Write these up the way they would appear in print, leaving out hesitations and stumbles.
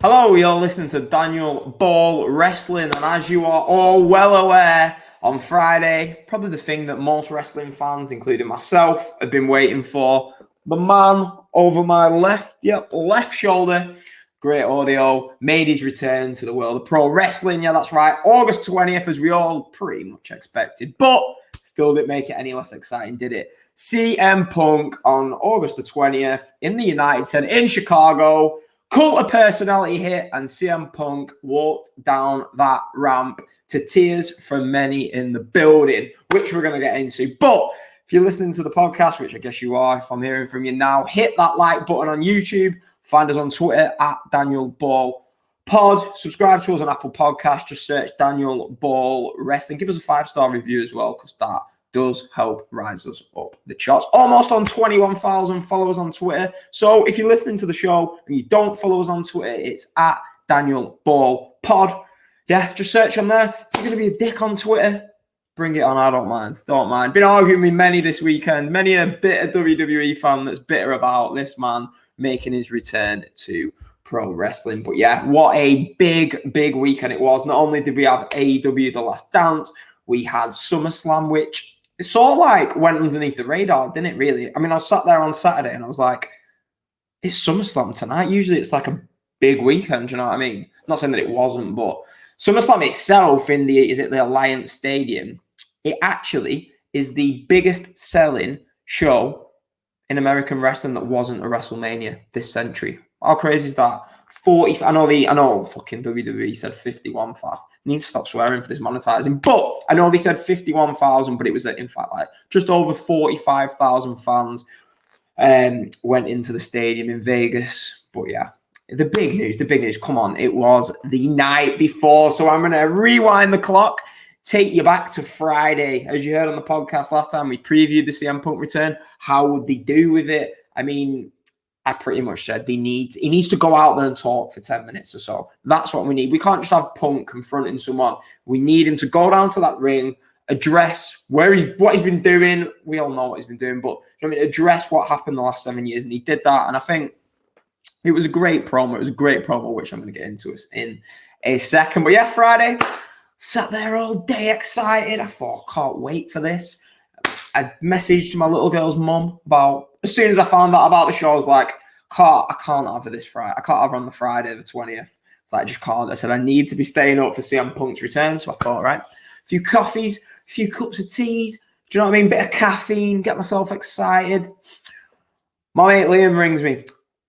Hello, you're listening to Daniel Ball Wrestling, and as you are all well aware, on Friday, probably the thing that most wrestling fans, including myself, have been waiting for, the man over my left shoulder, great audio, made his return to the world of pro wrestling. Yeah, that's right, August 20th, as we all pretty much expected, but still didn't make it any less exciting, did it? CM Punk on August the 20th in the United Center in Chicago. Cult of personality hit, and CM Punk walked down that ramp to tears from many in the building, which we're going to get into. But if you're listening to the podcast, which I guess you are, if I'm hearing from you now, hit that like button on YouTube. Find us on Twitter at Daniel Ball Pod. Subscribe to us on Apple Podcasts. Just search Daniel Ball Wrestling. Give us a 5-star review as well, because that does help rise us up the charts. Almost on 21,000 followers on Twitter. So if you're listening to the show and you don't follow us on Twitter, it's at Daniel Ball Pod. Yeah, just search on there. If you're going to be a dick on Twitter, bring it on. I don't mind. Don't mind. Been arguing with many this weekend. Many a bitter WWE fan that's bitter about this man making his return to pro wrestling. But yeah, what a big weekend it was. Not only did we have AEW The Last Dance, we had SummerSlam, which it sort of like went underneath the radar, didn't it, really? I mean, I sat there on Saturday and I was like, it's SummerSlam tonight. Usually it's like a big weekend, you know what I mean? I'm not saying that it wasn't, but SummerSlam itself the Allegiant Stadium, it actually is the biggest selling show in American wrestling that wasn't a WrestleMania this century. How crazy is that? 40. I know fucking WWE said 51,000. Need to stop swearing for this monetizing. But I know they said 51,000, but it was in fact like just over 45,000 fans went into the stadium in Vegas. But yeah, the big news. Come on, it was the night before. So I'm going to rewind the clock, take you back to Friday. As you heard on the podcast last time, we previewed the CM Punk return. How would they do with it? I mean, I pretty much said he needs to go out there and talk for 10 minutes or so. That's what we need. We can't just have Punk confronting someone. We need him to go down to that ring, address what he's been doing. We all know what he's been doing, but address what happened the last 7 years. And he did that. And I think it was a great promo. It was a great promo, which I'm going to get into in a second. But yeah, Friday, sat there all day excited. I thought, can't wait for this. I messaged my little girl's mum about, as soon as I found out about the show, I was like, I can't have her this Friday. I can't have her on the Friday the 20th. It's like, I just can't. I said, I need to be staying up for CM Punk's return. So I thought, right, a few coffees, a few cups of teas. Do you know what I mean? Bit of caffeine, get myself excited. My mate Liam rings me.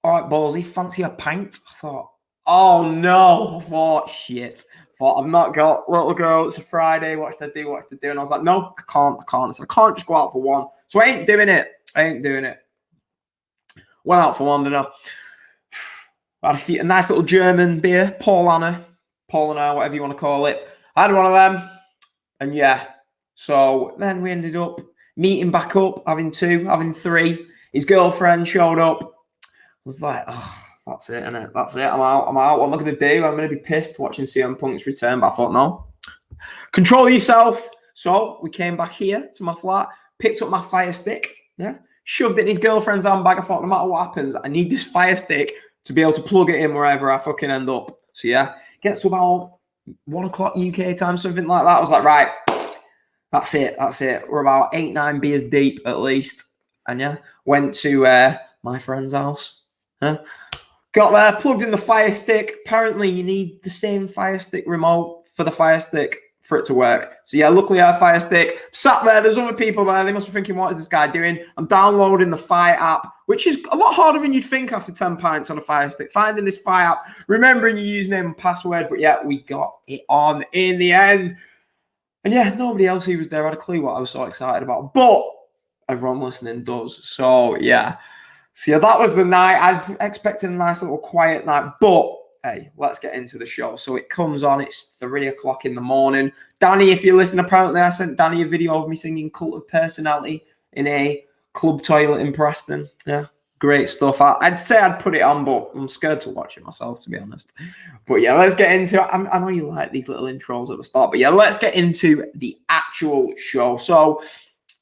All right, Ballsy, fancy a pint? I thought, oh no. I thought, shit. I've not got little girl. It's a Friday. What should I do? And I was like, no, I can't. I said, I can't just go out for one. So I ain't doing it. Went out for one, didn't I? Had a nice little German beer, Paulaner, whatever you want to call it. I had one of them. And yeah, so then we ended up meeting back up, having 2, having 3. His girlfriend showed up. I was like, oh, that's it, innit? That's it. I'm out. What am I going to do? I'm going to be pissed watching CM Punk's return. But I thought, no. Control yourself. So we came back here to my flat, picked up my Fire Stick, yeah, shoved it in his girlfriend's handbag. I thought, no matter what happens, I need this Fire Stick to be able to plug it in wherever I fucking end up. So yeah, gets to about 1 o'clock UK time, something like that. I was like, right, that's it. We're about 8-9 beers deep at least. And yeah, went to my friend's house. Got there, plugged in the Fire Stick. Apparently, you need the same Fire Stick remote for the Fire Stick for it to work. So yeah, luckily I had a Fire Stick. Sat there, there's other people there. They must be thinking, what is this guy doing? I'm downloading the Fire app, which is a lot harder than you'd think after 10 pints on a Fire Stick. Finding this Fire app, remembering your username and password. But yeah, we got it on in the end. And yeah, nobody else who was there had a clue what I was so excited about. But everyone listening does. So yeah. So yeah, that was the night. I expected a nice little quiet night, but hey, let's get into the show. So it comes on, it's 3 o'clock in the morning. Danny, if you listen, apparently I sent Danny a video of me singing Cult of Personality in a club toilet in Preston. Yeah, great stuff. I'd say I'd put it on, but I'm scared to watch it myself, to be honest. But yeah, let's get into it. I know you like these little intros at the start, but yeah, let's get into the actual show. So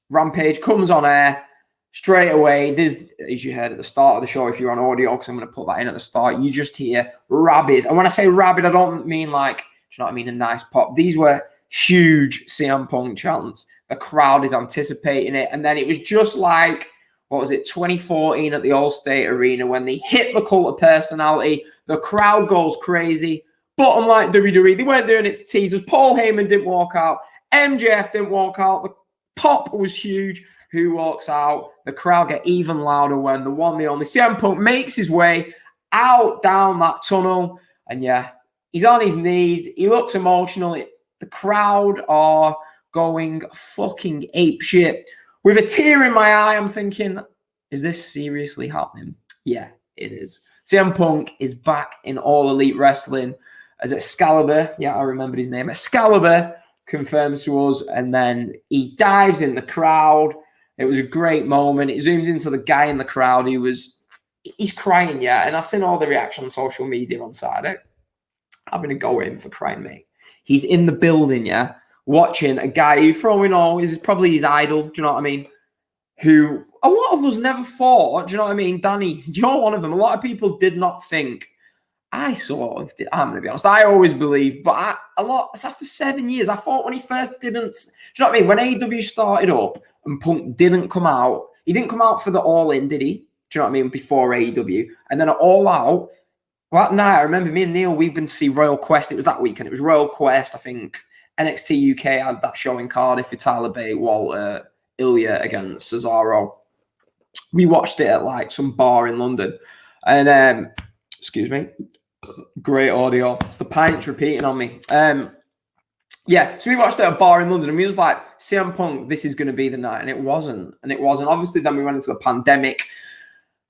Rampage comes on air. straight away, there's, as you heard at the start of the show, if you're on audio, because I'm going to put that in at the start, you just hear rabid. And when I say rabid, I don't mean like, do you know what I mean, a nice pop. These were huge CM Punk chants. The crowd is anticipating it. And then it was just like, what was it, 2014 at the Allstate Arena when they hit the cult of personality. The crowd goes crazy. But unlike WWE, they weren't doing it to teasers. Paul Heyman didn't walk out. MJF didn't walk out. The pop was huge. Who walks out? The crowd get even louder when the one, the only CM Punk makes his way out down that tunnel. And yeah, he's on his knees. He looks emotional. The crowd are going fucking apeshit. With a tear in my eye, I'm thinking, is this seriously happening? Yeah, it is. CM Punk is back in All Elite Wrestling as Excalibur. Yeah, I remembered his name. Excalibur confirms to us, and then he dives in the crowd. It was a great moment. It zooms into the guy in the crowd. He's crying, yeah. And I've seen all the reaction on social media on Saturday. Having a go in for crying, mate. He's in the building, yeah, watching a guy who, for all we know, is probably his idol. Do you know what I mean? Who a lot of us never thought. Do you know what I mean? Danny, you're one of them. A lot of people did not think. I sort of did. I'm going to be honest. I always believed, but it's after 7 years. I thought when he first didn't. Do you know what I mean? When AEW started up and Punk didn't come out, he didn't come out for the All In, did he? Do you know what I mean? Before AEW, and then at All Out. Well, that night, I remember me and Neil, we've been to see Royal Quest. It was that weekend. It was Royal Quest. I think NXT UK had that show in Cardiff with Tyler Bate, Walter, Ilya against Cesaro. We watched it at like some bar in London. And, excuse me, great audio. It's the pints repeating on me. Yeah, so we watched it at a bar in London and we was like, CM Punk, this is going to be the night. And it wasn't. Obviously, then we went into the pandemic.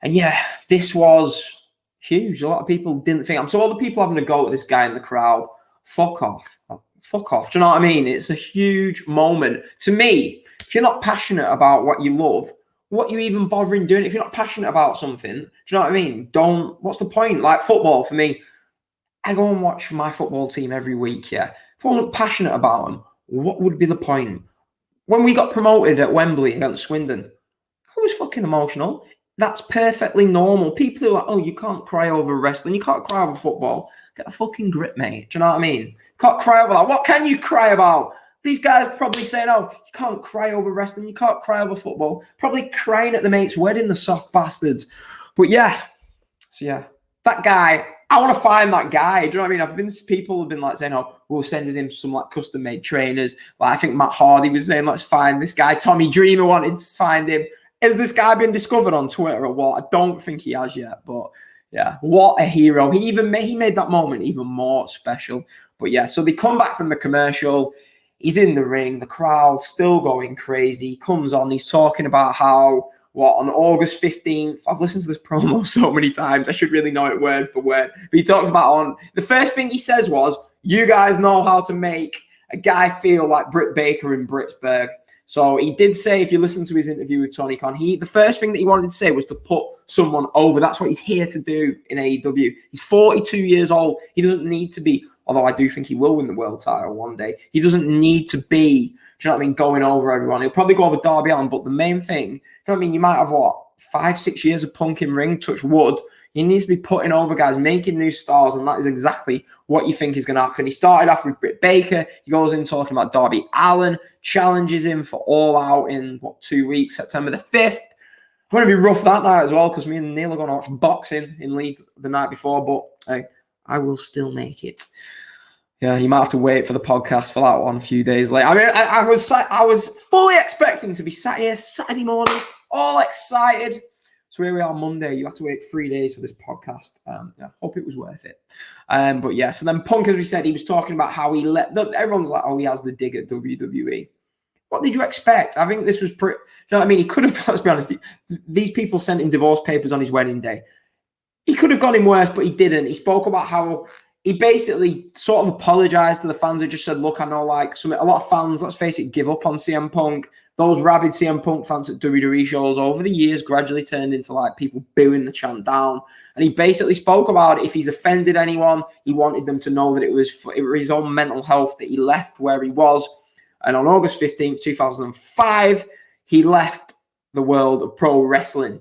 And yeah, this was huge. A lot of people didn't think. So all the people having a go at this guy in the crowd, fuck off. Fuck off. Do you know what I mean? It's a huge moment. To me, if you're not passionate about what you love, what are you even bothering doing? If you're not passionate about something, do you know what I mean? What's the point? Like football, for me, I go and watch my football team every week, yeah. If I wasn't passionate about them, what would be the point? When we got promoted at Wembley against Swindon, I was fucking emotional. That's perfectly normal. People are like, oh, you can't cry over wrestling. You can't cry over football. Get a fucking grip, mate. Do you know what I mean? You can't cry over that. What can you cry about? These guys probably saying, oh, you can't cry over wrestling. You can't cry over football. Probably crying at the mate's wedding, the soft bastards. But yeah. So yeah, that guy, I want to find that guy. Do you know what I mean? People have been like saying, oh, we're sending him some like custom made trainers. Like I think Matt Hardy was saying, let's find this guy. Tommy Dreamer wanted to find him. Has this guy been discovered on Twitter or what? I don't think he has yet, but yeah, what a hero. He made that moment even more special. But yeah, so they come back from the commercial. He's in the ring. The crowd still going crazy. He comes on. He's talking about how, on August 15th, I've listened to this promo so many times. I should really know it word for word. But he talks about the first thing he says was, you guys know how to make a guy feel like Britt Baker in Britsburg. So he did say, if you listen to his interview with Tony Khan, the first thing that he wanted to say was to put someone over. That's what he's here to do in AEW. He's 42 years old. He doesn't need to be, although I do think he will win the world title one day. He doesn't need to be, do you know what I mean, going over everyone. He'll probably go over Darby Allin, but the main thing, you know what I mean, you might have, 5-6 years of Punk in ring, touch wood. He needs to be putting over guys, making new stars, and that is exactly what you think is going to happen. He started off with Britt Baker. He goes in talking about Darby Allin, challenges him for All Out in, 2 weeks, September the 5th. I'm going to be rough that night as well because me and Neil are going to watch boxing in Leeds the night before, but I will still make it. Yeah, you might have to wait for the podcast for that one a few days later. I mean, I was fully expecting to be sat here Saturday morning, all excited. So here we are Monday. You have to wait 3 days for this podcast. Yeah, hope it was worth it. But yeah, so then Punk, as we said, he was talking about how he everyone's like, oh, he has the dig at WWE. What did you expect? I think this was pretty, you know what I mean? He could have, let's be honest, these people sent him divorce papers on his wedding day. He could have gone in worse, but he didn't. He spoke about how he basically sort of apologized to the fans. He just said, look, I know like a lot of fans, let's face it, give up on CM Punk. Those rabid CM Punk fans at WWE shows over the years gradually turned into like people booing the chant down. And he basically spoke about it. If he's offended anyone, he wanted them to know that it was for his own mental health that he left where he was. And on August 15th, 2005, he left the world of pro wrestling.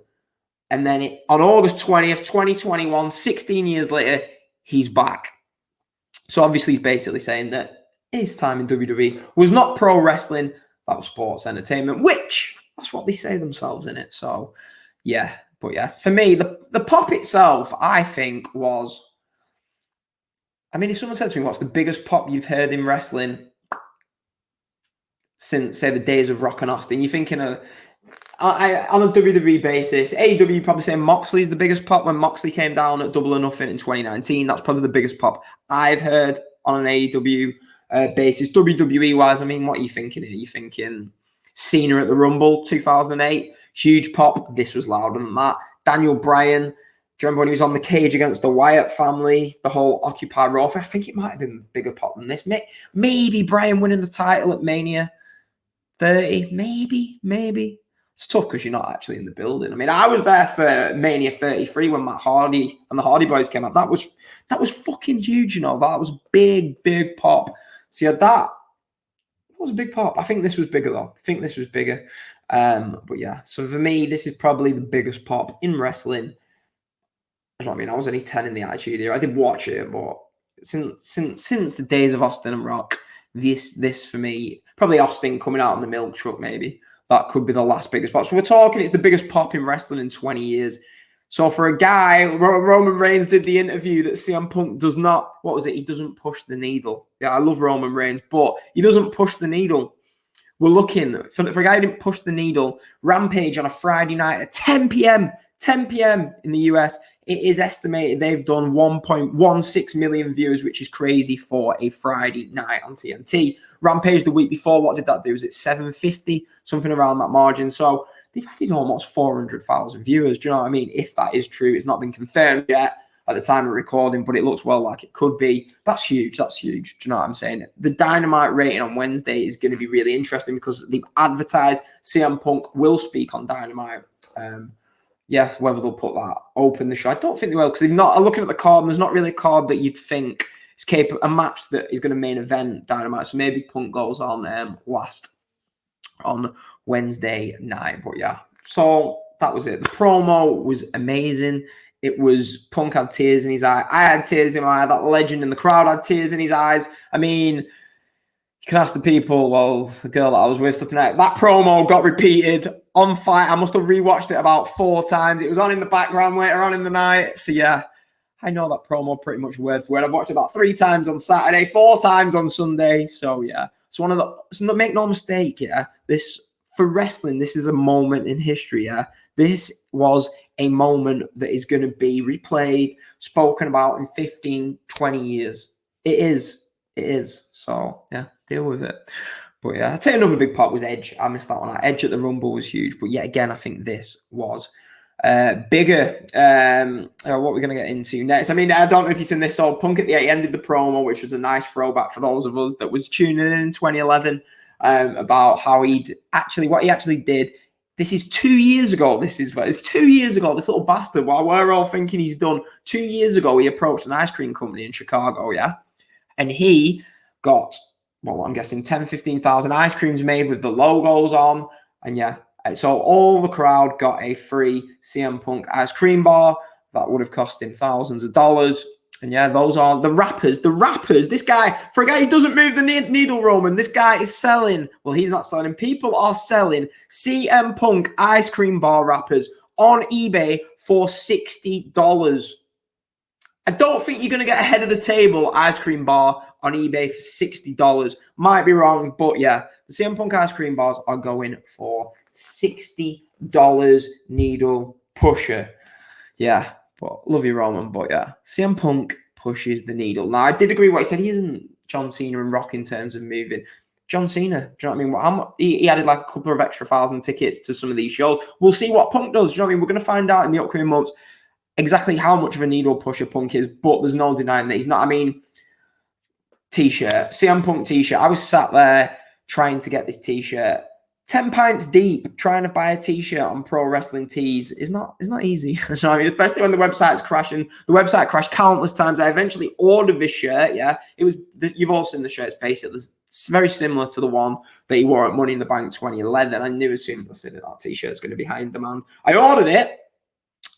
And then on August 20th, 2021, 16 years later, he's back. So obviously he's basically saying that his time in WWE was not pro wrestling, that was sports entertainment, which that's what they say themselves in it. So yeah, but yeah, for me, the pop itself, I think was, I mean, if someone said to me, what's the biggest pop you've heard in wrestling since, say, the days of Rock and Austin, you're thinking of, on a WWE basis, AEW probably saying Moxley's the biggest pop when Moxley came down at Double or Nothing in 2019. That's probably the biggest pop I've heard on an AEW basis. WWE-wise, I mean, what are you thinking here? You're thinking Cena at the Rumble 2008, huge pop. This was louder than that. Daniel Bryan, do you remember when he was on the cage against the Wyatt family, the whole Occupy Raw thing? I think it might have been a bigger pop than this. Maybe Bryan winning the title at Mania 30, maybe. It's tough because you're not actually in the building. I mean, I was there for Mania 33 when Matt Hardy and the Hardy Boys came out. That was fucking huge, you know. That was big pop. So yeah, that was a big pop. I think this was bigger though. But yeah, so for me, this is probably the biggest pop in wrestling. I don't mean, I was only 10 in the Attitude Era. I did watch it, but since the days of Austin and Rock, this for me, probably Austin coming out in the milk truck, maybe. That could be the last biggest pop. So we're talking, it's the biggest pop in wrestling in 20 years. So for a guy, Roman Reigns did the interview that CM Punk does not, what was it? He doesn't push the needle. Yeah, I love Roman Reigns, but he doesn't push the needle. We're looking, for a guy who didn't push the needle, Rampage on a Friday night at 10 p.m. in the US, it is estimated they've done 1.16 million views, which is crazy for a Friday night on TNT. Rampage the week before, what did that do? Was it 750? Something around that margin. So they've added almost 400,000 viewers. Do you know what I mean? If that is true, it's not been confirmed yet at the time of recording, but it looks well like it could be. That's huge. Do you know what I'm saying? The Dynamite rating on Wednesday is going to be really interesting because they've advertised CM Punk will speak on Dynamite. Yeah, whether they'll put that open the show. I don't think they will because they're not looking at the card, and there's not really a card that you'd think is capable, a match that is going to main event Dynamite. So maybe Punk goes on last on Wednesday night. But yeah, so that was it. The promo was amazing. It was Punk had tears in his eye. I had tears in my eye. That legend in the crowd had tears in his eyes. I mean, you can ask the people, well, the girl that I was with, that promo got repeated on Fight. I must have rewatched it about 4 times. It was on in the background later on in the night. So yeah, I know that promo pretty much word for word. I've watched it about 3 times on Saturday, 4 times on Sunday. So yeah, it's make no mistake, yeah, this, for wrestling, this is a moment in history, yeah. This was a moment that is going to be replayed, spoken about in 15, 20 years. It is. So yeah, deal with it. But yeah, I'd say another big part was Edge. I missed that one out. Edge at the Rumble was huge. But yet again, I think this was bigger. What we're going to get into next. I mean, I don't know if you've seen this. So Punk at the ended the promo, which was a nice throwback for those of us that was tuning in 2011 about how what he actually did. This is 2 years ago. It's 2 years ago. This little bastard, while we're all thinking he's done, 2 years ago, he approached an ice cream company in Chicago, yeah? And he got, well, I'm guessing 10, 15,000 ice creams made with the logos on. And yeah, so all the crowd got a free CM Punk ice cream bar that would have cost him thousands of dollars. And yeah, those are the rappers. This guy, for a guy who doesn't move the needle, Roman, this guy is selling. Well, he's not selling. People are selling CM Punk ice cream bar wrappers on eBay for $60. I don't think you're going to get ahead of the table ice cream bar on eBay for $60. Might be wrong, but yeah, the CM Punk ice cream bars are going for $60 needle pusher. Yeah. But love you, Roman. But yeah, CM Punk pushes the needle. Now, I did agree with what he said. He isn't John Cena and Rock in terms of moving. John Cena, do you know what I mean? He added like a couple of extra 1,000 tickets to some of these shows. We'll see what Punk does. Do you know what I mean? We're going to find out in the upcoming months exactly how much of a needle pusher Punk is. But there's no denying that he's not. I mean, t-shirt, CM Punk t-shirt. I was sat there trying to get this t-shirt 10 pints deep trying to buy a t-shirt on Pro Wrestling Tees is not easy. You know what I mean? Especially when the website's crashing. The website crashed countless times. I eventually ordered this shirt. Yeah, you've all seen the shirt. It's basically it's very similar to the one that he wore at Money in the Bank 2011. I knew as soon as I said that t-shirt is going to be high in demand. I ordered it,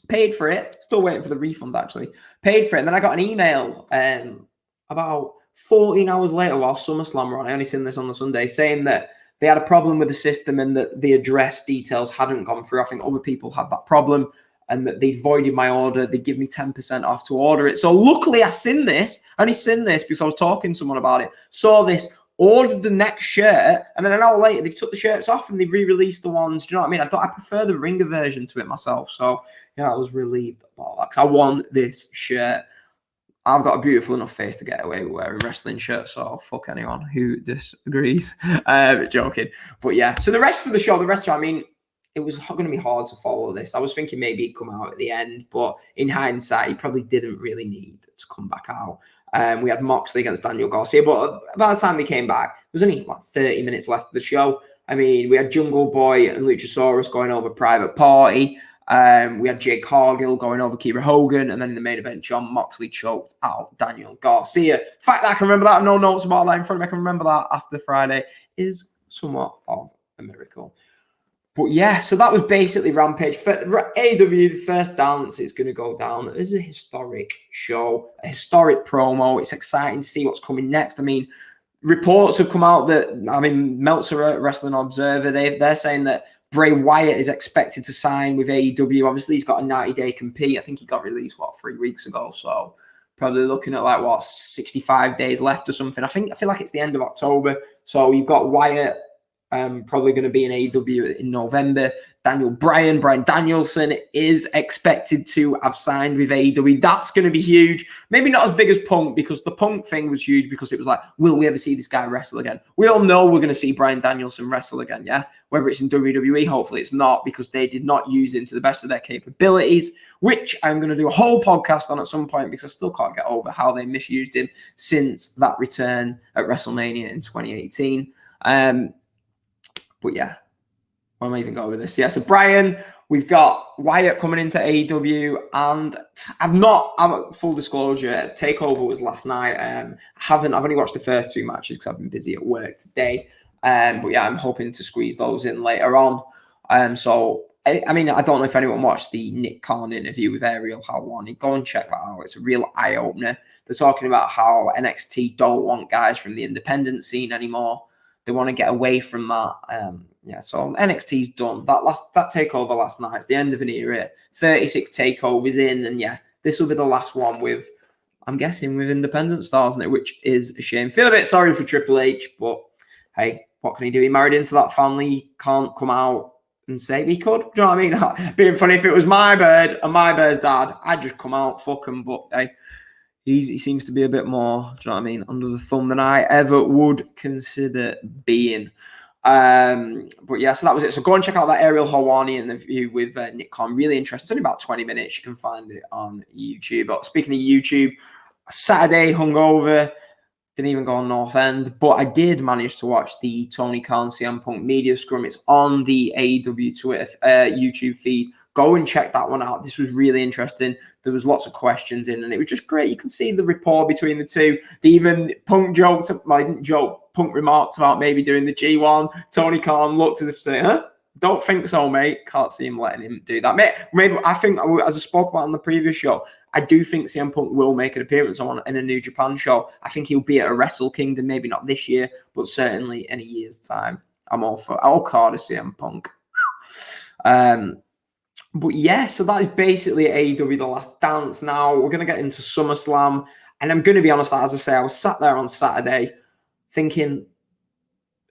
paid for it. Still waiting for the refund actually. Paid for it, and then I got an email about 14 hours later while SummerSlam were on. I only seen this on the Sunday, saying that they had a problem with the system and that the address details hadn't gone through. I think other people had that problem and that they'd voided my order. They'd give me 10% off to order it. So luckily I seen this. I only seen this because I was talking to someone about it. Saw this, ordered the next shirt, and then an hour later they've took the shirts off and they've re-released the ones. Do you know what I mean? I prefer the ringer version to it myself. So yeah, I was relieved about that because I want this shirt. I've got a beautiful enough face to get away with wearing wrestling shirts, so fuck anyone who disagrees. Joking. But yeah, so the rest of the show, I mean, it was going to be hard to follow this. I was thinking maybe he'd come out at the end, but in hindsight, he probably didn't really need to come back out. We had Moxley against Daniel Garcia, but by the time he came back, there was only like 30 minutes left of the show. I mean, we had Jungle Boy and Luchasaurus going over Private Party. We had Jake Cargill going over Kiera Hogan, and then in the main event, Jon Moxley choked out Daniel Garcia. The fact that I can remember that, I have no notes about that in front of me, I can remember that after Friday, is somewhat of a miracle. But yeah, so that was basically Rampage. For AEW, the first dance is going to go down as a historic show, a historic promo. It's exciting to see what's coming next. I mean, reports have come out that, I mean, Meltzer at Wrestling Observer, they're saying that Bray Wyatt is expected to sign with AEW. Obviously, he's got a 90-day compete. I think he got released, 3 weeks ago? So probably looking at 65 days left or something. I feel like it's the end of October. So you've got Wyatt probably going to be in AEW in November. Brian Danielson is expected to have signed with AEW. That's going to be huge. Maybe not as big as Punk, because the Punk thing was huge because it was like, will we ever see this guy wrestle again? We all know we're going to see Brian Danielson wrestle again, yeah? Whether it's in WWE, hopefully it's not, because they did not use him to the best of their capabilities, which I'm going to do a whole podcast on at some point because I still can't get over how they misused him since that return at WrestleMania in 2018. But yeah, where am I even going with this? Yeah, so Brian, we've got Wyatt coming into AEW, and I'm full disclosure, TakeOver was last night. I've only watched the first 2 matches because I've been busy at work today. But yeah, I'm hoping to squeeze those in later on. So I mean, I don't know if anyone watched the Nick Khan interview with Ariel Helwani. Go and check that out. It's a real eye-opener. They're talking about how NXT don't want guys from the independent scene anymore. They want to get away from that. Yeah, so NXT's done. That takeover last night, it's the end of an era. 36 takeovers in, and yeah, this will be the last one with, I'm guessing, with independent stars in it, which is a shame. Feel a bit sorry for Triple H, but hey, what can he do? He married into that family. He can't come out and say he could. Do you know what I mean? Being funny, if it was my bird and my bird's dad, I'd just come out, fuck him. But hey, he seems to be a bit more, do you know what I mean, under the thumb than I ever would consider being. But yeah, so that was it. So go and check out that Ariel Helwani interview with Nick Khan. Really interesting. It's only about 20 minutes. You can find it on YouTube. But speaking of YouTube, Saturday hungover, didn't even go on North End, but I did manage to watch the Tony Khan CM Punk media scrum. It's on the AEW Twitter YouTube feed. Go and check that one out. This was really interesting. There was lots of questions in, and it was just great. You can see the rapport between the two. Punk joked, I didn't joke, Punk remarked about maybe doing the G1. Tony Khan looked as if saying, huh? Don't think so, mate. Can't see him letting him do that. Maybe I think, as I spoke about on the previous show, I do think CM Punk will make an appearance in a New Japan show. I think he'll be at a Wrestle Kingdom, maybe not this year, but certainly in a year's time. I'm all card of CM Punk. But yeah, so that is basically AEW The Last Dance. Now we're going to get into SummerSlam. And I'm going to be honest, as I say, I was sat there on Saturday thinking,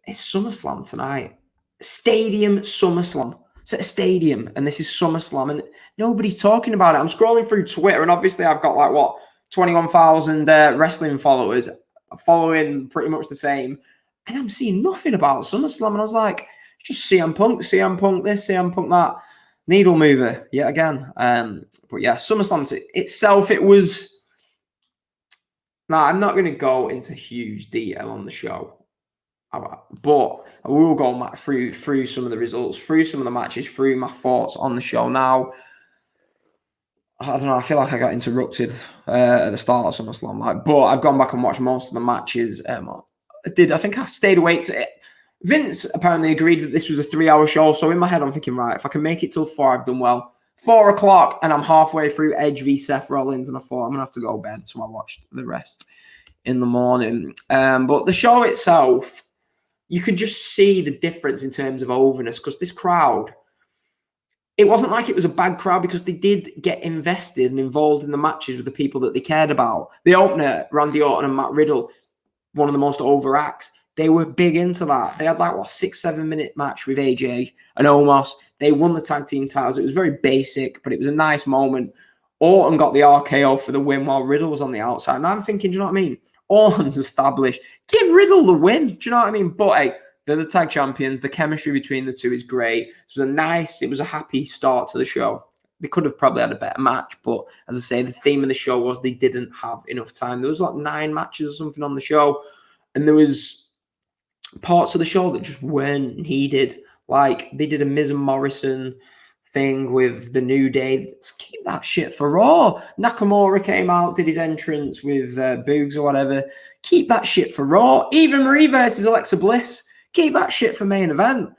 it's SummerSlam tonight. Stadium SummerSlam. It's at a stadium, and this is SummerSlam, and nobody's talking about it. I'm scrolling through Twitter, and obviously I've got 21,000 wrestling followers following pretty much the same, and I'm seeing nothing about SummerSlam, and I was like, just CM Punk this, CM Punk that. Needle mover yet again. But yeah, SummerSlam itself, it was... Now, I'm not going to go into huge detail on the show. But I will go through some of the results, through some of the matches, through my thoughts on the show. Now, I don't know. I feel like I got interrupted at the start of SummerSlam, but I've gone back and watched most of the matches. I think I stayed awake to it. Vince apparently agreed that this was a 3-hour show. So in my head, I'm thinking, right, if I can make it till 4, I've done well. 4 o'clock, and I'm halfway through Edge v Seth Rollins, and I thought I'm gonna have to go to bed. So I watched the rest in the morning. But the show itself, you could just see the difference in terms of overness, because this crowd, it wasn't like it was a bad crowd, because they did get invested and involved in the matches with the people that they cared about. The opener, Randy Orton and Matt Riddle, one of the most over acts. They were big into that. They had like, 6-7 minute match with AJ and Omos. They won the tag team titles. It was very basic, but it was a nice moment. Orton got the RKO for the win while Riddle was on the outside. And I'm thinking, do you know what I mean? Orton's established. Give Riddle the win. Do you know what I mean? But hey, they're the tag champions. The chemistry between the two is great. It was a happy start to the show. They could have probably had a better match, but as I say, the theme of the show was they didn't have enough time. There was like 9 matches or something on the show, and there was parts of the show that just weren't needed. Like they did a Miz and Morrison thing with the New Day. Let's keep that shit for Raw. Nakamura came out, did his entrance with Boogs or whatever. Keep that shit for Raw. Eva Marie versus Alexa Bliss. Keep that shit for main event.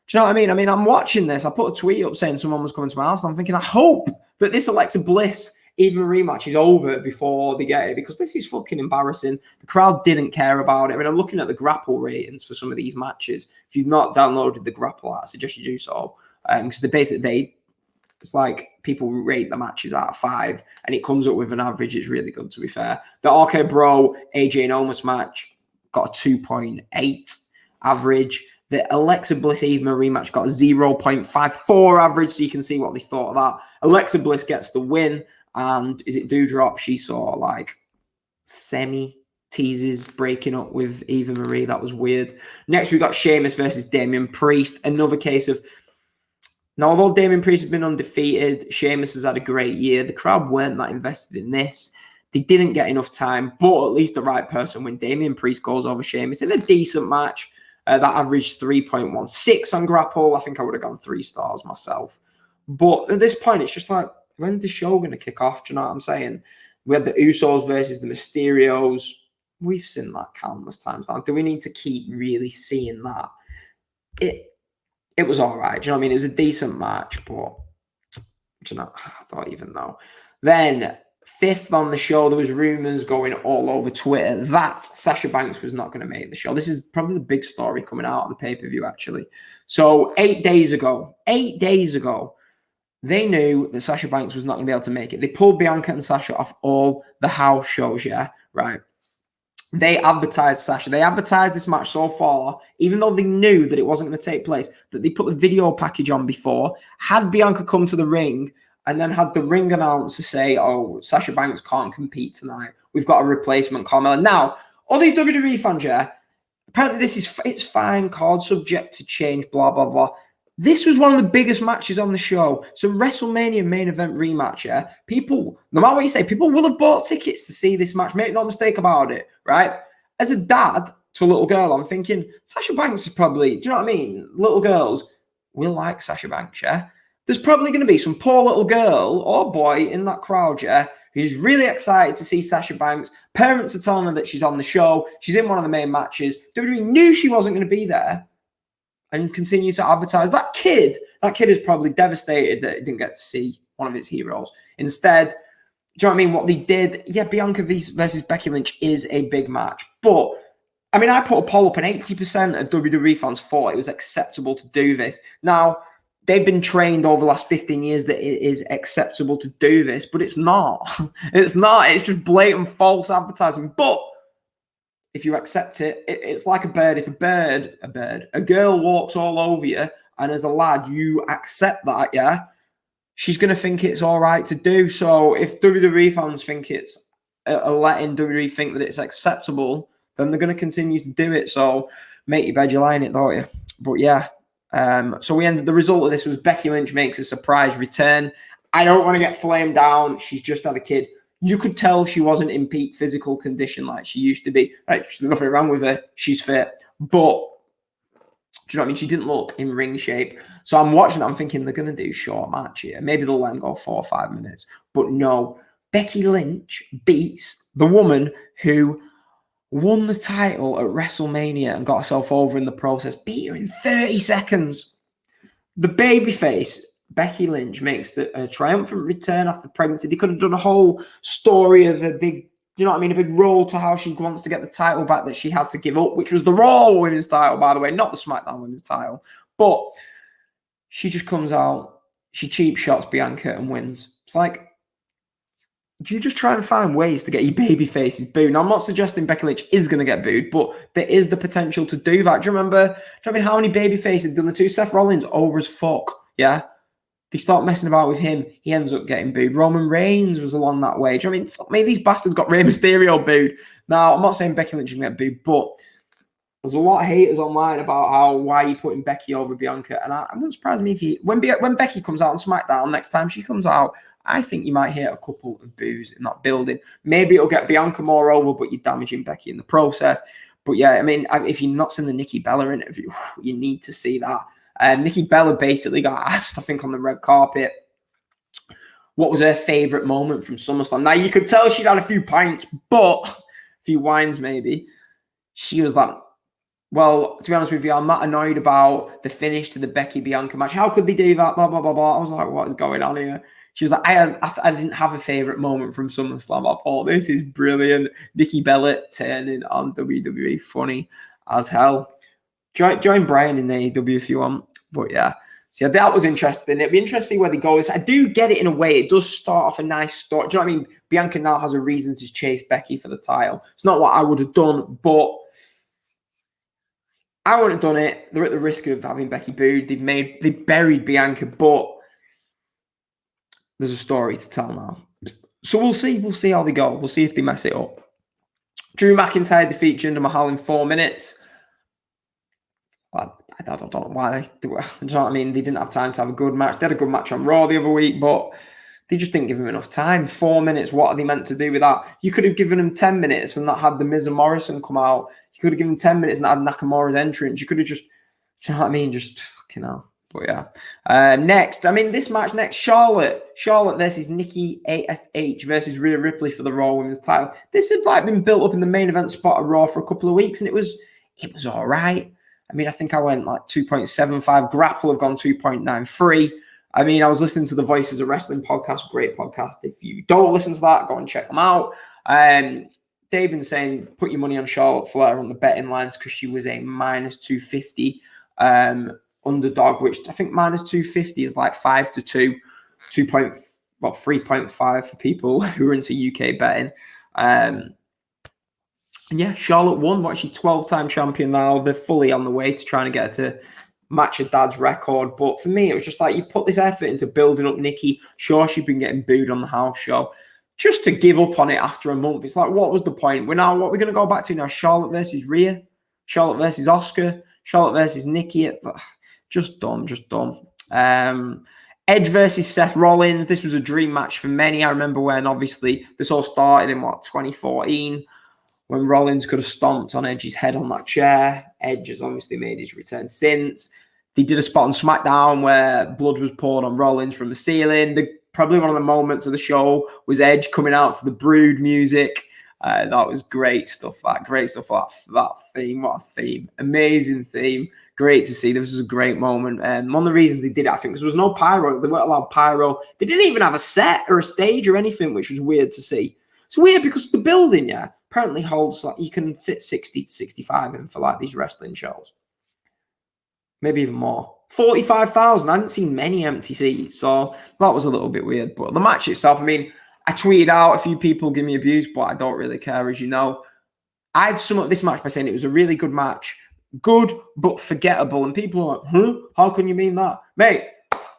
Do you know what I mean? I mean, I'm watching this. I put a tweet up saying someone was coming to my house, and I'm thinking, I hope that this Alexa Bliss Eva Marie match is over before they get it, because this is fucking embarrassing. The crowd didn't care about it. I mean, I'm looking at the Grapple ratings for some of these matches. If you've not downloaded the Grapple app, I suggest you do so. Because it's like people rate the matches out of 5, and it comes up with an average. It's really good, to be fair. The RK Bro AJ and Omos match got a 2.8 average. The Alexa Bliss Eva Marie match got a 0.54 average, so you can see what they thought of that. Alexa Bliss gets the win, and is it Doudrop? She saw like semi-teases breaking up with Eva Marie. That was weird. Next, we got Sheamus versus Damian Priest. Another case of, now, although Damian Priest has been undefeated, Sheamus has had a great year. The crowd weren't that invested in this. They didn't get enough time, but at least the right person when Damian Priest goes over Sheamus in a decent match. That averaged 3.16 on Grapple. I think I would have gone 3 stars myself. But at this point, it's just like, when's the show going to kick off? Do you know what I'm saying? We had the Usos versus the Mysterios. We've seen that countless times now. Do we need to keep really seeing that? It was all right. Do you know what I mean? It was a decent match, but do you know, I thought even though. Then, 5th on the show, there was rumors going all over Twitter that Sasha Banks was not going to make the show. This is probably the big story coming out of the pay-per-view, actually. So 8 days ago, they knew that Sasha Banks was not going to be able to make it. They pulled Bianca and Sasha off all the house shows, yeah? Right. They advertised Sasha. They advertised this match so far, even though they knew that it wasn't going to take place, that they put the video package on before, had Bianca come to the ring, and then had the ring announcer say, oh, Sasha Banks can't compete tonight. We've got a replacement, Carmella. Now, all these WWE fans, yeah, apparently it's fine, card subject to change, blah, blah, blah. This was one of the biggest matches on the show. So WrestleMania main event rematch, yeah? People, no matter what you say, people will have bought tickets to see this match. Make no mistake about it, right? As a dad to a little girl, I'm thinking, Sasha Banks is probably, do you know what I mean? Little girls will like Sasha Banks, yeah? There's probably going to be some poor little girl or boy in that crowd, yeah, who's really excited to see Sasha Banks. Parents are telling her that she's on the show. She's in one of the main matches. WWE knew she wasn't going to be there and continue to advertise. That kid is probably devastated that he didn't get to see one of his heroes. Instead, do you know what I mean? What they did, yeah, Bianca versus Becky Lynch is a big match. But, I mean, I put a poll up and 80% of WWE fans thought it was acceptable to do this. Now, they've been trained over the last 15 years that it is acceptable to do this, but it's not. It's not. It's just blatant false advertising. But if you accept it, it's like a bird. If a girl walks all over you, and as a lad, you accept that, yeah, she's going to think it's all right to do. So if WWE fans think it's letting WWE think that it's acceptable, then they're going to continue to do it. So make your bed, you lie in it, don't you? But yeah. So the result of this was Becky Lynch makes a surprise return. I don't want to get flamed down. She's just had a kid. You could tell she wasn't in peak physical condition like she used to be. Right, there's nothing wrong with her. She's fit. But, do you know what I mean? She didn't look in ring shape. So I'm watching it, I'm thinking they're going to do a short match here. Maybe they'll let them go 4 or 5 minutes. But no, Becky Lynch beats the woman who won the title at WrestleMania and got herself over in the process, beat her in 30 seconds. The babyface, Becky Lynch, makes a triumphant return after pregnancy. They could have done a whole story of a big, you know what I mean, a big role to how she wants to get the title back that she had to give up, which was the Raw Women's title, by the way, not the SmackDown Women's title. But she just comes out, she cheap shots Bianca and wins. It's like, do you just try and find ways to get your baby faces booed? Now, I'm not suggesting Becky Lynch is going to get booed, but there is the potential to do that. Do you remember how many baby faces have done the two? Seth Rollins over as fuck, yeah? They start messing about with him. He ends up getting booed. Roman Reigns was along that way. Do you know what I mean? Fuck me, these bastards got Rey Mysterio booed. Now, I'm not saying Becky Lynch can get booed, but there's a lot of haters online about why you putting Becky over Bianca. And it wouldn't surprise me if when Becky comes out on SmackDown next time she comes out, I think you might hear a couple of boos in that building. Maybe it'll get Bianca more over, but you're damaging Becky in the process. But yeah, I mean, if you've not seen the Nikki Bella interview, you need to see that. Nikki Bella basically got asked, I think, on the red carpet, what was her favourite moment from SummerSlam. Now, you could tell she'd had a few pints, but a few wines maybe. She was like, well, to be honest with you, I'm not annoyed about the finish to the Becky-Bianca match. How could they do that? Blah, blah, blah, blah. I was like, what is going on here? She was like, I didn't have a favourite moment from SummerSlam. I thought, this is brilliant. Nikki Bella turning on WWE. Funny as hell. Join Brian in the AEW if you want. But yeah. So yeah, that was interesting. It'd be interesting where they go. I do get it in a way. It does start off a nice start. Do you know what I mean? Bianca now has a reason to chase Becky for the title. It's not what I would have done, but I wouldn't have done it. They're at the risk of having Becky booed. They buried Bianca, but there's a story to tell now. So we'll see. We'll see how they go. We'll see if they mess it up. Drew McIntyre defeat Jinder Mahal in 4 minutes. I don't know why they do it. You know what I mean? They didn't have time to have a good match. They had a good match on Raw the other week, but they just didn't give him enough time. 4 minutes, what are they meant to do with that? You could have given him 10 minutes and not had the Miz and Morrison come out. You could have given 10 minutes and had Nakamura's entrance. You could have just, you know what I mean? Just fucking hell. But yeah. Next, I mean, this match next, Charlotte versus Nikki ASH versus Rhea Ripley for the Raw Women's title. This had like been built up in the main event spot of Raw for a couple of weeks, and it was all right. I mean, I think I went like 2.75. Grapple have gone 2.93. I mean, I was listening to the Voices of Wrestling podcast, great podcast. If you don't listen to that, go and check them out. They've been saying put your money on Charlotte Flair on the betting lines because she was a minus 250 underdog, which I think minus 250 is like 5-2, 3.5 for people who are into UK betting. Yeah, Charlotte won. What is she, 12-time champion now? They're fully on the way to trying to get her to match her dad's record. But for me, it was just like you put this effort into building up Nikki. Sure, she'd been getting booed on the house show. Just to give up on it after a month, it's like, what was the point? What are we going to go back to now? Charlotte versus Rhea? Charlotte versus Asuka? Charlotte versus Nikki? Just dumb. Edge versus Seth Rollins. This was a dream match for many. I remember when, obviously, this all started in, 2014, when Rollins could have stomped on Edge's head on that chair. Edge has obviously made his return since. They did a spot on SmackDown where blood was poured on Rollins from the ceiling. Probably one of the moments of the show was Edge coming out to the Brood music. That was great stuff. That theme. What a theme. Amazing theme. Great to see. This was a great moment. And one of the reasons they did it, I think, because there was no pyro. They weren't allowed pyro. They didn't even have a set or a stage or anything, which was weird to see. It's weird because the building, apparently holds, like, you can fit 60 to 65 in for like these wrestling shows. Maybe even more. 45,000. I hadn't seen many empty seats, so that was a little bit weird. But the match itself, I mean, I tweeted out a few people give me abuse, but I don't really care, as you know. I'd sum up this match by saying it was a really good match. Good, but forgettable. And people are like, how can you mean that? Mate,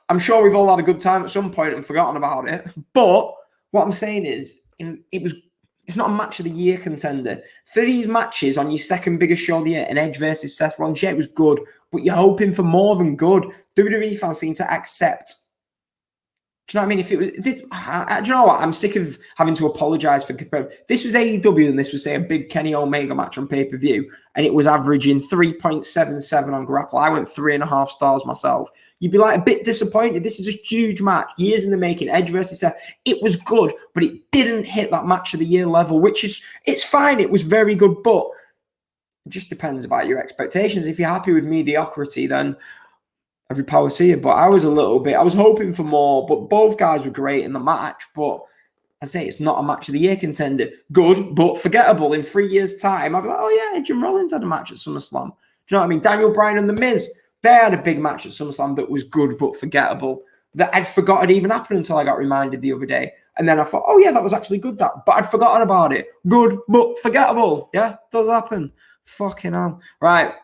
I'm sure we've all had a good time at some point and forgotten about it. But what I'm saying is, it's not a match of the year contender. For these matches on your second biggest show of the year, an Edge versus Seth Rollins, it was good, but you're hoping for more than good. WWE fans seem to accept Do you know what I mean? If it was this, do you know what? I'm sick of having to apologize for comparing. This was AEW, and this was, say, a big Kenny Omega match on pay-per-view, and it was averaging 3.77 on Grapple. I went 3.5 stars myself. You'd be like a bit disappointed. This is a huge match, years in the making. Edge versus Seth. It was good, but it didn't hit that match of the year level, which is, it's fine. It was very good, but it just depends about your expectations. If you're happy with mediocrity, then every power to you. But I was hoping for more, but both guys were great in the match. But I say it's not a match of the year contender. Good, but forgettable. In 3 years' time, I'd be like, oh yeah, Jim Rollins had a match at SummerSlam. Do you know what I mean? Daniel Bryan and The Miz, they had a big match at SummerSlam that was good, but forgettable. That I'd forgot it even happened until I got reminded the other day. And then I thought, oh yeah, that was actually good, that. But I'd forgotten about it. Good, but forgettable. Yeah, does happen. Fucking hell. Right.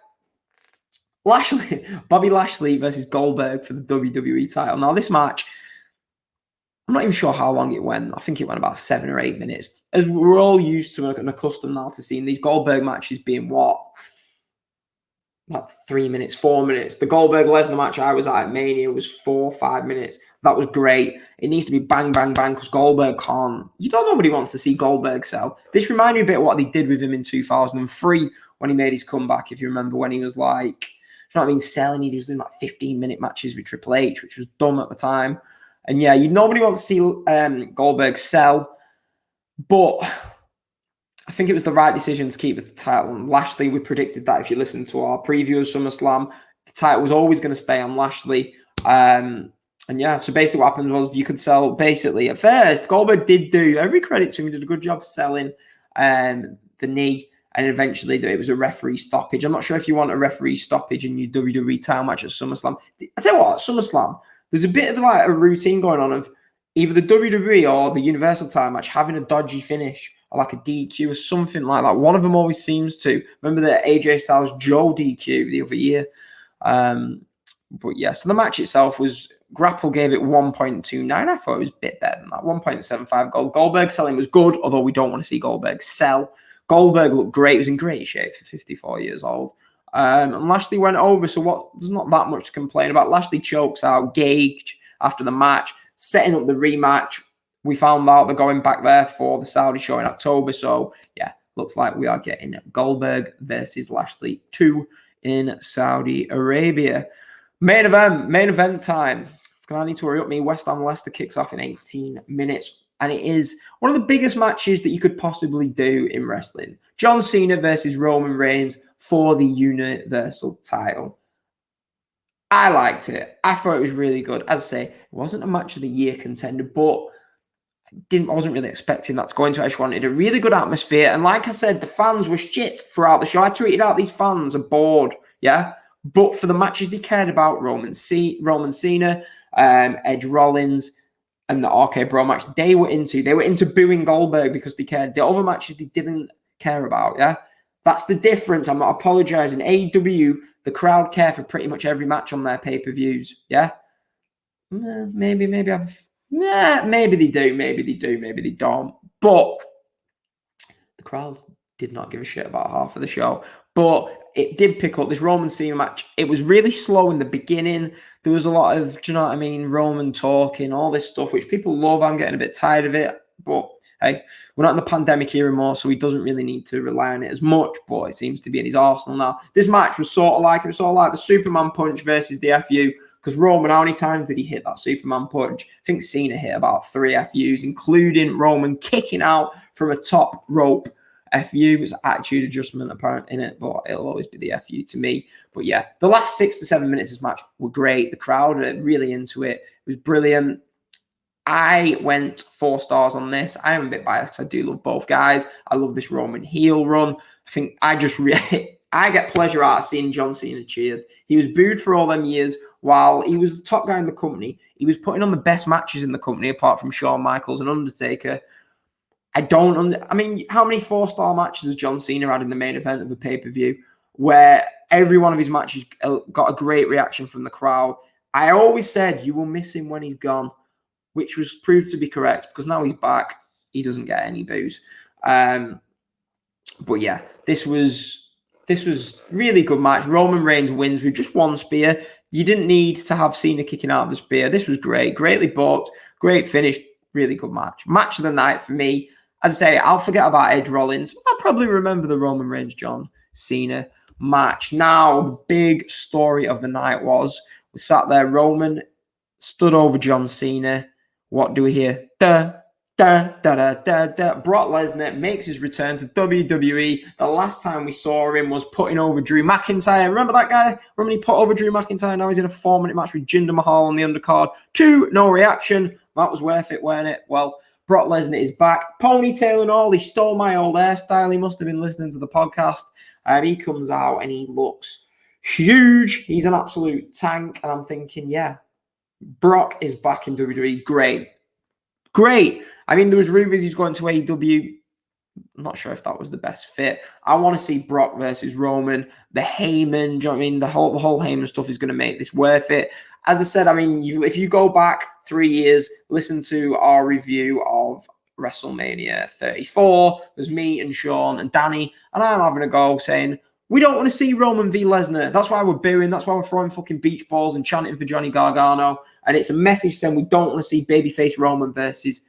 Bobby Lashley versus Goldberg for the WWE title. Now, this match, I'm not even sure how long it went. I think it went about 7 or 8 minutes. As we're all used to and accustomed now to seeing these Goldberg matches being what? Like 3 minutes, 4 minutes. The Goldberg-Lesnar match I was at Mania was 4 or 5 minutes. That was great. It needs to be bang, bang, bang, because Goldberg can't. You don't know what he wants to see Goldberg sell. This reminded me a bit of what they did with him in 2003 when he made his comeback, if you remember, when he was like, you know what I mean, selling. He was doing like 15-minute matches with Triple H, which was dumb at the time. And yeah, nobody wants to see Goldberg sell, but I think it was the right decision to keep the title. And Lashley, we predicted that if you listen to our preview of SummerSlam, the title was always going to stay on Lashley. And yeah, so basically what happened was you could sell, basically, at first, Goldberg did do, every credit to him, he did a good job selling the knee. And eventually it was a referee stoppage. I'm not sure if you want a referee stoppage in your WWE title match at SummerSlam. I tell you what, at SummerSlam, there's a bit of like a routine going on of either the WWE or the Universal title match having a dodgy finish or like a DQ or something like that. One of them always seems to. Remember the AJ Styles Joe DQ the other year? But yeah, so the match itself was, Grapple gave it 1.29. I thought it was a bit better than that. 1.75 gold. Goldberg selling was good, although we don't want to see Goldberg sell. Goldberg looked great. He was in great shape for 54 years old. And Lashley went over, so there's not that much to complain about. Lashley chokes out Gage after the match, setting up the rematch. We found out they're going back there for the Saudi show in October. So, yeah, looks like we are getting Goldberg versus Lashley 2 in Saudi Arabia. Main event time. I need to hurry up. West Ham Leicester kicks off in 18 minutes. And it is one of the biggest matches that you could possibly do in wrestling. John Cena versus Roman Reigns for the Universal title. I liked it. I thought it was really good. As I say, it wasn't a match of the year contender, but I wasn't really expecting that to go into it. I just wanted a really good atmosphere. And like I said, the fans were shit throughout the show. I tweeted out these fans are bored, yeah? But for the matches they cared about, Roman Cena, Edge Rollins, and the RK Bro match, they were into booing Goldberg because they cared. The other matches they didn't care about, yeah? That's the difference. I'm not apologizing. AEW, the crowd care for pretty much every match on their pay-per-views, yeah? Maybe they do, maybe they don't. But the crowd did not give a shit about half of the show. But it did pick up. This Roman Cena match, it was really slow in the beginning. There was a lot of, do you know what I mean, Roman talking, all this stuff, which people love. I'm getting a bit tired of it. But, hey, we're not in the pandemic era anymore, so he doesn't really need to rely on it as much. But it seems to be in his arsenal now. This match was sort of like the Superman punch versus the FU. Because Roman, how many times did he hit that Superman punch? I think Cena hit about 3 FUs, including Roman kicking out from a top rope. FU was attitude adjustment apparent in it, but it'll always be the FU to me. But yeah, the last 6 to 7 minutes of this match were great. The crowd are really into it. It was brilliant. I went 4 stars on this. I am a bit biased because I do love both guys. I love this Roman heel run. I think I get pleasure out of seeing John Cena cheered. He was booed for all them years while he was the top guy in the company. He was putting on the best matches in the company apart from Shawn Michaels and Undertaker. how many 4-star matches has John Cena had in the main event of a pay-per-view where every one of his matches got a great reaction from the crowd? I always said you will miss him when he's gone, which was proved to be correct because now he's back. He doesn't get any boos. But yeah, this was really good match. Roman Reigns wins with just one spear. You didn't need to have Cena kicking out of the spear. This was great. Greatly booked. Great finish. Really good match. Match of the night for me. As I say, I'll forget about Edge Rollins. I'll probably remember the Roman Reigns John Cena match. Now, the big story of the night was we sat there. Roman stood over John Cena. What do we hear? Da, da, da, da, da, da. Brock Lesnar makes his return to WWE. The last time we saw him was putting over Drew McIntyre. Remember that guy? Remember when he put over Drew McIntyre? Now he's in a 4-minute match with Jinder Mahal on the undercard. 2, no reaction. That was worth it, weren't it? Well, Brock Lesnar is back. Ponytail and all. He stole my old hairstyle. He must have been listening to the podcast. He comes out and he looks huge. He's an absolute tank. And I'm thinking, yeah, Brock is back in WWE. Great. I mean, there was rumors he's going to AEW. I'm not sure if that was the best fit. I want to see Brock versus Roman. The Heyman, do you know what I mean? The whole Heyman stuff is going to make this worth it. As I said, I mean, if you go back 3 years, listen to our review of WrestleMania 34. There's me and Sean and Danny, and I'm having a go saying, we don't want to see Roman v. Lesnar. That's why we're booing. That's why we're throwing fucking beach balls and chanting for Johnny Gargano. And it's a message saying we don't want to see babyface Roman versus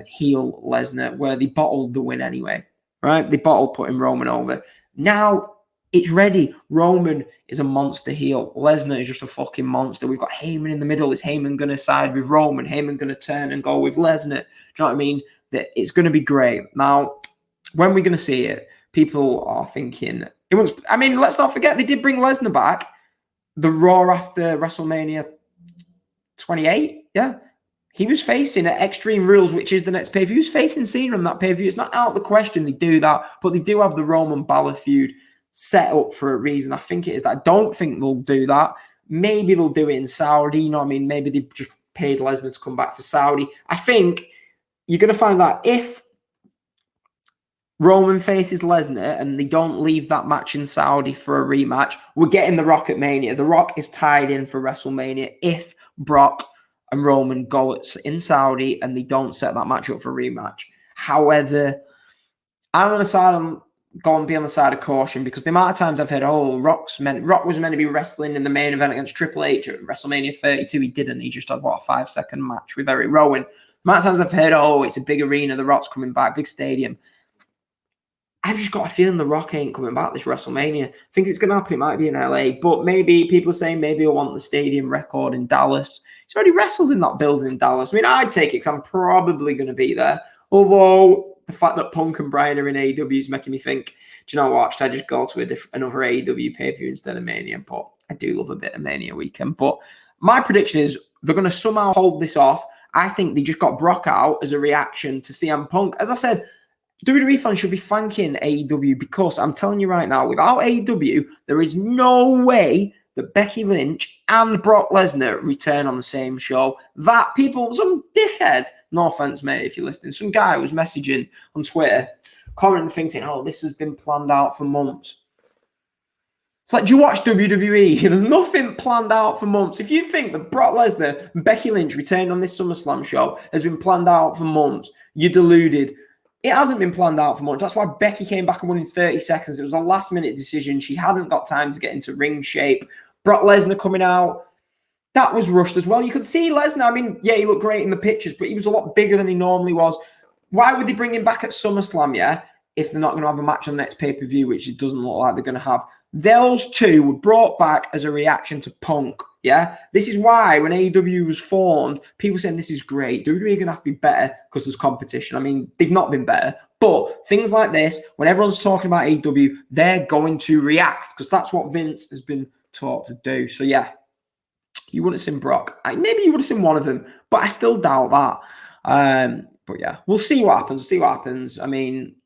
heel Lesnar, where they bottled the win anyway, right? They bottled putting Roman over. Now it's ready. Roman is a monster heel. Lesnar is just a fucking monster. We've got Heyman in the middle. Is Heyman going to side with Roman? Heyman going to turn and go with Lesnar? Do you know what I mean? That it's going to be great. Now, when we're going to see it, people are thinking it was. I mean, let's not forget they did bring Lesnar back. The Raw after WrestleMania 28, yeah. He was facing at Extreme Rules, which is the next pay-per-view. He was facing Cena on that pay-per-view. It's not out of the question they do that, but they do have the Roman Balor feud set up for a reason. I think it is that. I don't think they'll do that. Maybe they'll do it in Saudi. You know what I mean? Maybe they just paid Lesnar to come back for Saudi. I think you're going to find that if Roman faces Lesnar and they don't leave that match in Saudi for a rematch, we're getting The Rock at Mania. The Rock is tied in for WrestleMania if Brock and Roman go in Saudi and they don't set that match up for a rematch. However, I'm going to be on the side of caution because the amount of times I've heard, Rock was meant to be wrestling in the main event against Triple H at WrestleMania 32. He didn't. He just had, a 5-second match with Eric Rowan. The amount of times I've heard, it's a big arena, The Rock's coming back, big stadium. I've just got a feeling The Rock ain't coming back this WrestleMania. I think it's going to happen. It might be in LA, but maybe people are saying maybe he'll want the stadium record in Dallas. He's already wrestled in that building in Dallas. I mean, I'd take it because I'm probably going to be there. Although the fact that Punk and Bryan are in AEW is making me think, do you know what? Should I just go to another AEW pay-per-view instead of Mania? But I do love a bit of Mania weekend. But my prediction is they're going to somehow hold this off. I think they just got Brock out as a reaction to CM Punk. As I said, WWE fans should be thanking AEW because I'm telling you right now, without AEW, there is no way that Becky Lynch and Brock Lesnar return on the same show. That people, some dickhead, no offense, mate, if you're listening, some guy was messaging on Twitter, commenting, thinking, this has been planned out for months. It's like, do you watch WWE? There's nothing planned out for months. If you think that Brock Lesnar and Becky Lynch returning on this SummerSlam show has been planned out for months, you're deluded. It hasn't been planned out for months. That's why Becky came back and won in 30 seconds. It was a last-minute decision. She hadn't got time to get into ring shape. Brock Lesnar coming out, that was rushed as well. You could see Lesnar. I mean, yeah, he looked great in the pictures, but he was a lot bigger than he normally was. Why would they bring him back at SummerSlam, if they're not going to have a match on the next pay-per-view, which it doesn't look like they're going to have? Those two were brought back as a reaction to Punk, This is why when AEW was formed, people saying this is great. WWE are going to have to be better because there's competition. I mean, they've not been better. But things like this, when everyone's talking about AEW, they're going to react because that's what Vince has been taught to do. So, you wouldn't have seen Brock. Maybe you would have seen one of them, but I still doubt that. But, we'll see what happens. I mean,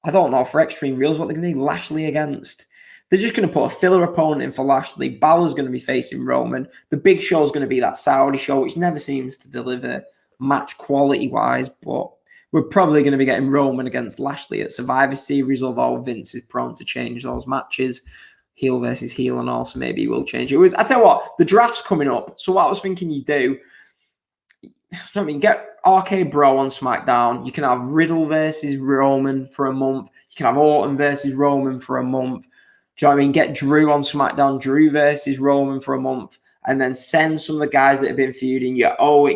I don't know for Extreme Rules what they're going to do. Lashley against... They're just going to put a filler opponent in for Lashley. Balor's going to be facing Roman. The big show is going to be that Saudi show, which never seems to deliver match quality-wise. But we're probably going to be getting Roman against Lashley at Survivor Series, although Vince is prone to change those matches. Heel versus heel, and also maybe he will change it. I tell you what, the draft's coming up. So what I was thinking you do, get RK Bro on SmackDown. You can have Riddle versus Roman for a month. You can have Orton versus Roman for a month. Do you know what I mean? Get Drew on SmackDown, Drew versus Roman for a month. and then send some of the guys that have been feuding,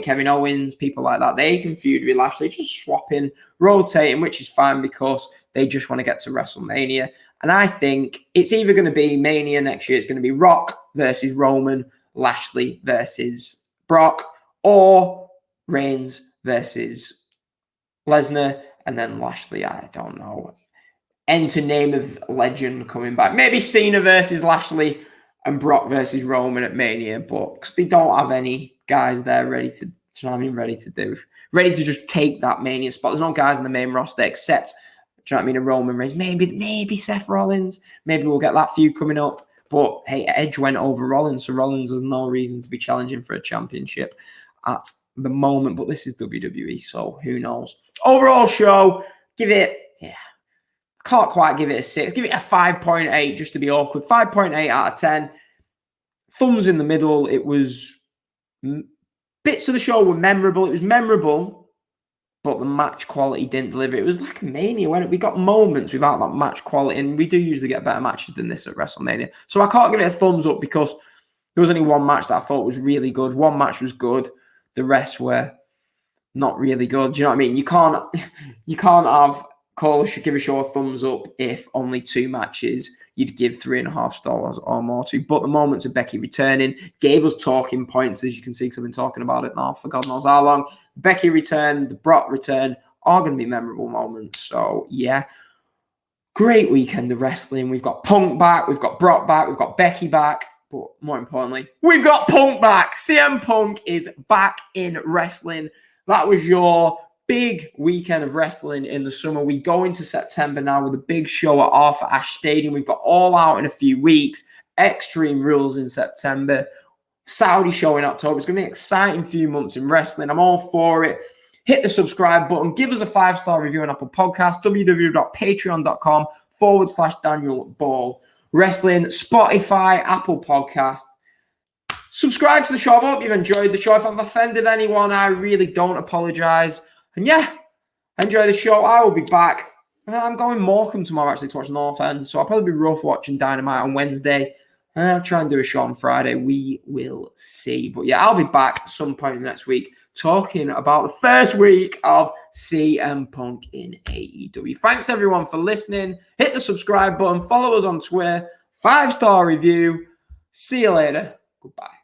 Kevin Owens, people like that, they can feud with Lashley, just swapping, rotating, which is fine because they just want to get to WrestleMania. And I think it's either going to be Mania next year, it's going to be Rock versus Roman, Lashley versus Brock, or Reigns versus Lesnar, and then Lashley, I don't know. Enter name of legend coming back. Maybe Cena versus Lashley and Brock versus Roman at Mania, but because they don't have any guys there ready to just take that Mania spot. There's no guys in the main roster except, a Roman Reigns, maybe Seth Rollins. Maybe we'll get that feud coming up. But hey, Edge went over Rollins, so Rollins has no reason to be challenging for a championship at the moment. But this is WWE, so who knows? Overall show, can't quite give it a 6. Give it a 5.8 just to be awkward. 5.8 out of 10. Thumbs in the middle. It was bits of the show were memorable. It was memorable, but the match quality didn't deliver. It was like a Mania when we got moments without that match quality, and we do usually get better matches than this at WrestleMania. So I can't give it a thumbs up because there was only one match that I thought was really good. One match was good. The rest were not really good. Do you know what I mean? You can't have Cole should give a show a thumbs up if only 2 matches you'd give 3.5 stars or more to. But the moments of Becky returning gave us talking points, as you can see, because I've been talking about it now for God knows how long. Becky return, the Brock return are going to be memorable moments. So, yeah, great weekend of wrestling. We've got Punk back, we've got Brock back, we've got Becky back. But more importantly, we've got Punk back. CM Punk is back in wrestling. That was your big weekend of wrestling in the summer. We go into September now with a big show at Arthur Ashe Stadium. We've got All Out in a few weeks, Extreme Rules in September, Saudi show in October. It's going to be an exciting few months in wrestling. I'm all for it. Hit the subscribe button. Give us a 5-star review on Apple Podcasts, www.patreon.com/Daniel Ball Wrestling, Spotify, Apple Podcasts. Subscribe to the show. I hope you've enjoyed the show. If I've offended anyone, I really don't apologize. And yeah, enjoy the show. I will be back. I'm going Morecambe tomorrow actually to watch North End. So I'll probably be rough watching Dynamite on Wednesday. And I'll try and do a show on Friday. We will see. But yeah, I'll be back at some point next week talking about the first week of CM Punk in AEW. Thanks everyone for listening. Hit the subscribe button. Follow us on Twitter. 5-star review. See you later. Goodbye.